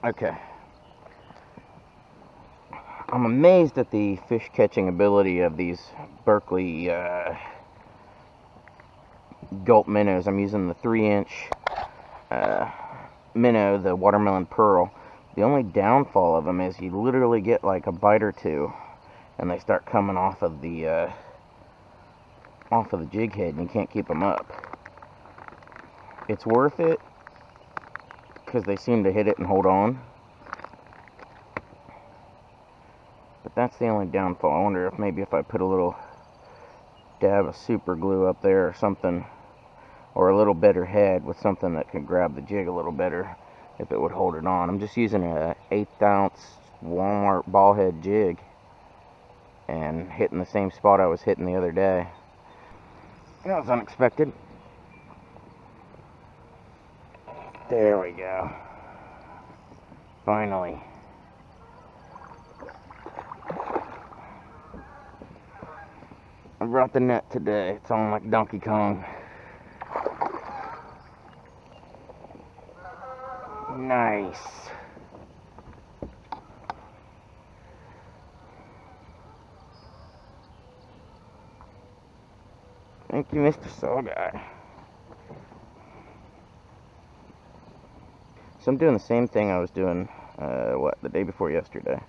Okay. I'm amazed at the fish catching ability of these Berkeley Gulp minnows. I'm using the 3-inch minnow, the watermelon pearl. The only downfall of them is you literally get like a bite or two, and they start coming off of the jig head, and you can't keep them up. It's worth it because they seem to hit it and hold on. But that's the only downfall. I wonder if maybe if I put a little dab of super glue up there or something, or a little better head with something that can grab the jig a little better, if it would hold it on. I'm just using a 1/8 ounce Walmart ball head jig and hitting the same spot I was hitting the other day. That was unexpected. There we go. Finally. I brought the net today. It's on like Donkey Kong. Nice. Thank you, Mr. Saugeye. So I'm doing the same thing I was doing, the day before yesterday.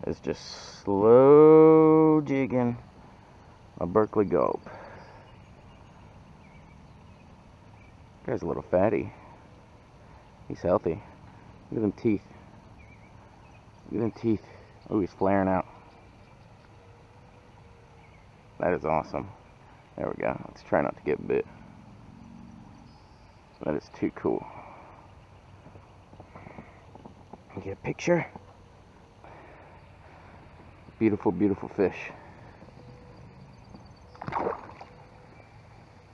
It's just slow jigging a Berkeley Gulp. Guy's a little fatty. He's healthy. Look at them teeth. Look at them teeth. Oh, he's flaring out. That is awesome. There we go. Let's try not to get bit. That is too cool. Get a picture. Beautiful, beautiful fish.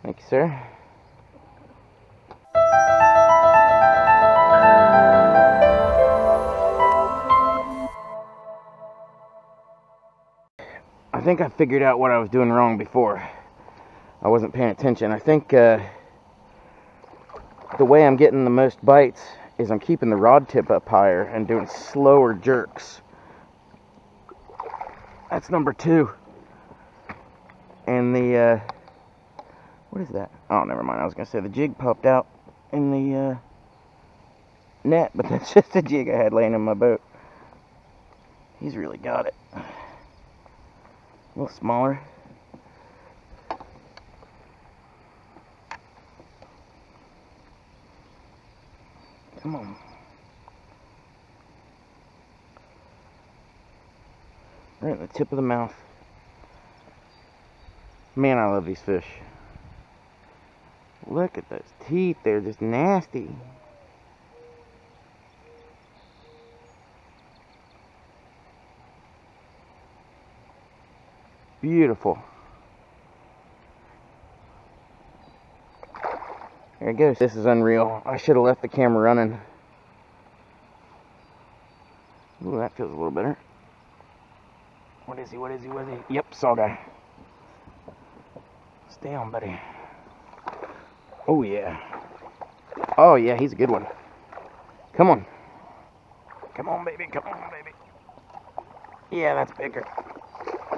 Thank you, sir. I think I figured out what I was doing wrong before. I wasn't paying attention. I think the way I'm getting the most bites is I'm keeping the rod tip up higher and doing slower jerks. That's number 2. And the, what is that? Oh, never mind. I was going to say the jig popped out in the net, but that's just a jig I had laying in my boat. He's really got it. A little smaller. Come on. Right in the tip of the mouth. Man, I love these fish. Look at those teeth. They're just nasty. Beautiful. There it goes. This is unreal. I should have left the camera running. Ooh, that feels a little better. What is he? What is he? What is he? Yep, Saugeye. Stay on, buddy. Oh, yeah. Oh, yeah, he's a good one. Come on. Come on, baby. Come on, baby. Yeah, that's bigger.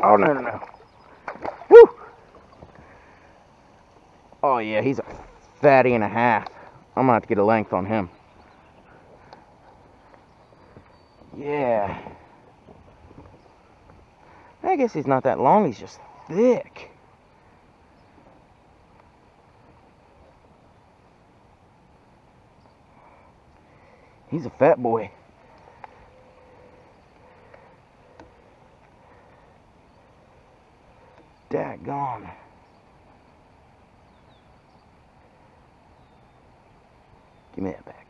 Oh, no, no, no. Woo! Oh, yeah, he's a fatty and a half. I'm gonna have to get a length on him. Yeah. I guess he's not that long, he's just thick. He's a fat boy. Daggone. Give me that back.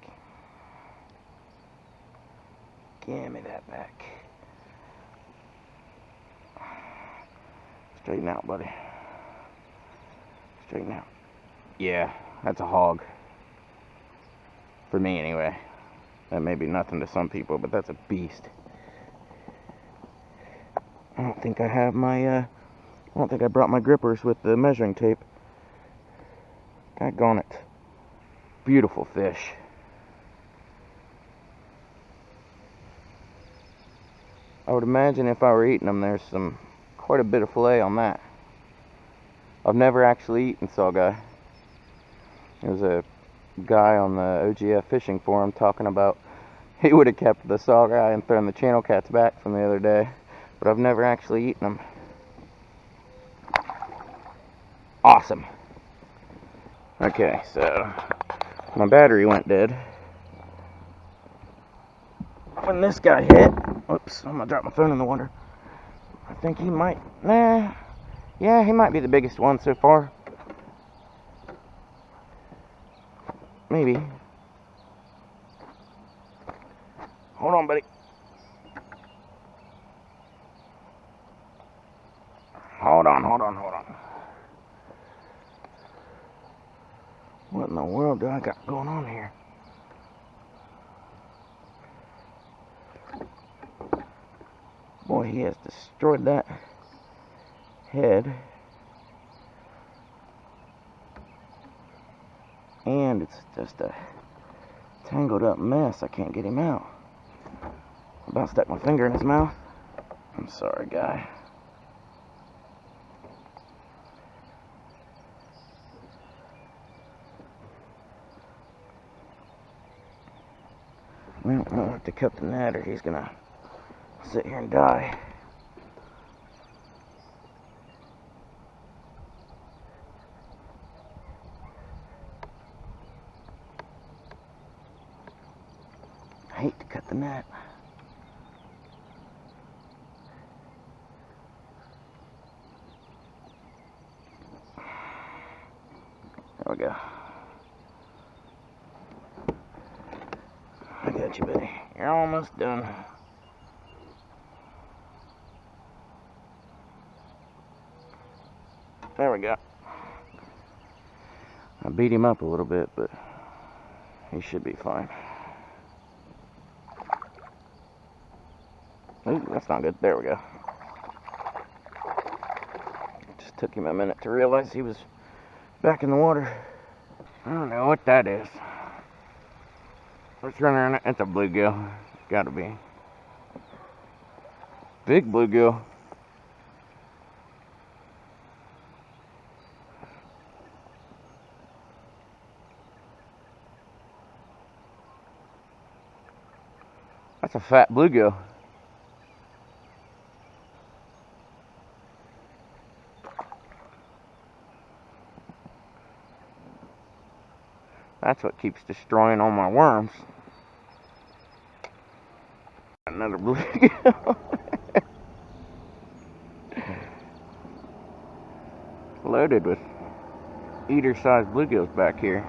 Give me that back. Straighten out, buddy. Straighten out. Yeah, that's a hog. For me, anyway. That may be nothing to some people, but that's a beast. I don't think I have my, I don't think I brought my grippers with the measuring tape. Daggone it. Beautiful fish. I would imagine if I were eating them, there's quite a bit of fillet on that. I've never actually eaten saugeye. There was a guy on the OGF fishing forum talking about he would have kept the saugeye and thrown the channel cats back from the other day, but I've never actually eaten them. Awesome. Okay, so my battery went dead when this guy hit. Oops, I'm gonna drop my phone in the water. I think he might, yeah, he might be the biggest one so far. Maybe. Hold on, buddy. Hold on. What in the world do I got going on here? Boy, he has destroyed that head. And it's just a tangled up mess. I can't get him out. I about stuck my finger in his mouth. I'm sorry, guy. Well, I don't have to cut the net or he's gonna sit here and die. I hate to cut the net. There we go. I got you, buddy. You're almost done. There we go. I beat him up a little bit, but he should be fine. Ooh, that's not good. There we go. Just took him a minute to realize he was back in the water. I don't know what that is. Let's run around it. It's a bluegill. Gotta be. Big bluegill. That's a fat bluegill. That's what keeps destroying all my worms. Another bluegill. Loaded with eater-sized bluegills back here.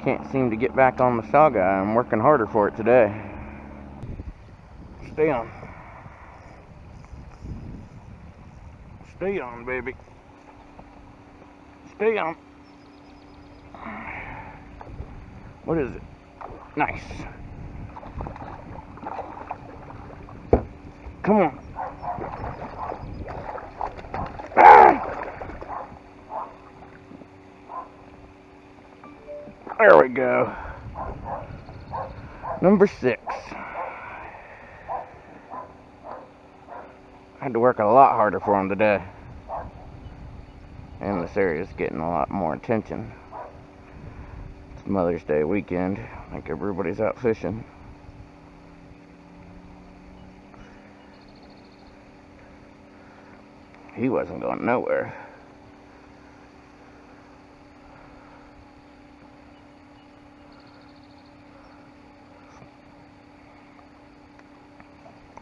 Can't seem to get back on the saugeye. I'm working harder for it today. Stay on. Stay on, baby. Stay on. What is it? Nice. Come on. Ah! There we go. Number 6. I had to work a lot harder for him today. And this area is getting a lot more attention. It's Mother's Day weekend. I think everybody's out fishing. He wasn't going nowhere.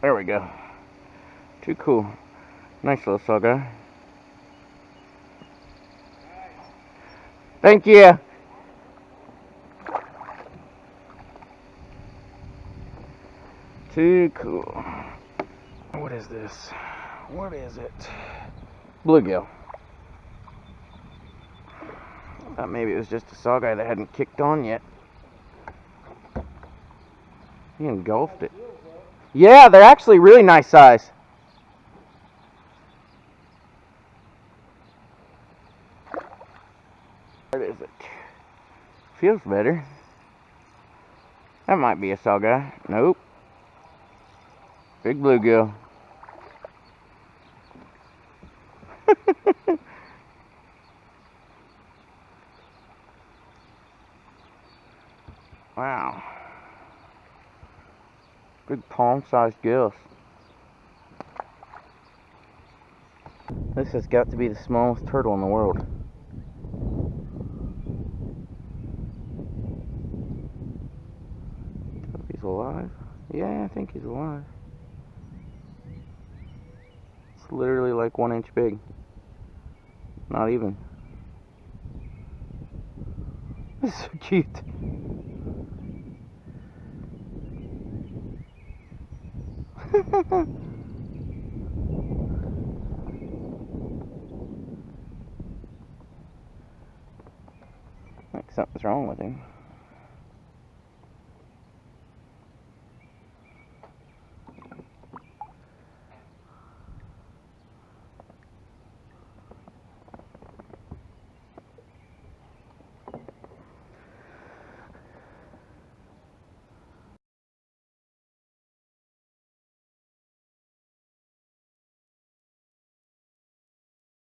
There we go. Too cool. Nice little saugeye. Thank you. Too cool. What is this? What is it? Bluegill. I thought maybe it was just a saugeye that hadn't kicked on yet. He engulfed it. Yeah, they're actually really nice size. Where is it? Feels better. That might be a Saugeye. Nope. Big bluegill. Wow. Big palm-sized gills. This has got to be the smallest turtle in the world. Hope he's alive. Yeah, I think he's alive. It's literally like 1 inch big. Not even. This is so cute. Like something's wrong with him.